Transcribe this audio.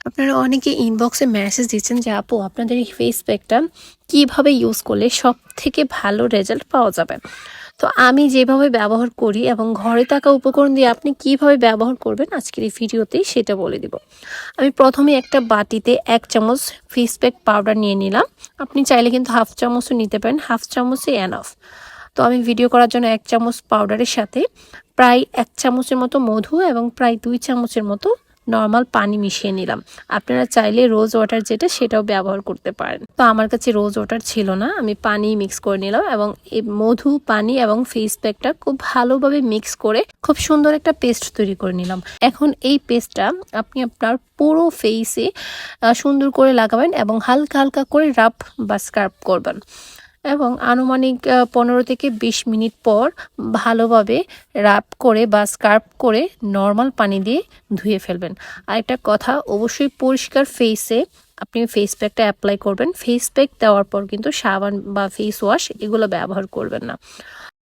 আপনারা অনেকে ইনবক্সে মেসেজ দিচ্ছেন যে আপু আপনাদের এই ফেস প্যাকটা কীভাবে ইউজ করলে সব থেকে ভালো রেজাল্ট পাওয়া যাবে। তো আমি যেভাবে ব্যবহার করি এবং ঘরে থাকা উপকরণ দিয়ে আপনি কিভাবে ব্যবহার করবেন আজকের এই ভিডিওতেই সেটা বলে দিব। আমি প্রথমে একটা বাটিতে 1 চামচ ফেস প্যাক পাউডার নিয়ে নিলাম। আপনি চাইলে কিন্তু হাফ চামচও নিতে পারেন, হাফ চামচই এনাফ। তো আমি ভিডিও করার জন্য 1 চামচ পাউডারের সাথে প্রায় 1 চামচের মতো মধু এবং প্রায় 2 চামচের মতো নর্মাল পানি মিশিয়ে নিলাম। আপনারা চাইলে রোজ ওয়াটার যেটা সেটাও ব্যবহার করতে পারেন। তো আমার কাছে রোজ ওয়াটার ছিল না, আমি পানি মিক্স করে নিলাম এবং এই মধু, পানি এবং ফেস প্যাকটা খুব ভালোভাবে মিক্স করে খুব সুন্দর একটা পেস্ট তৈরি করে নিলাম। এখন এই পেস্টটা আপনি আপনার পুরো ফেসে সুন্দর করে লাগাবেন এবং হালকা হালকা করে রাব বা স্ক্রাব করবেন এবং আনুমানিক 15 থেকে 20 মিনিট পর ভালোভাবে রাব করে বা স্ক্রাব করে নর্মাল পানি দিয়ে ধুয়ে ফেলবেন। আরেকটা কথা, অবশ্যই পরিষ্কার ফেসে আপনি ফেস প্যাকটা অ্যাপ্লাই করবেন। ফেস প্যাক দেওয়ার পর কিন্তু সাবান বা ফেস ওয়াশ এগুলো ব্যবহার করবেন না।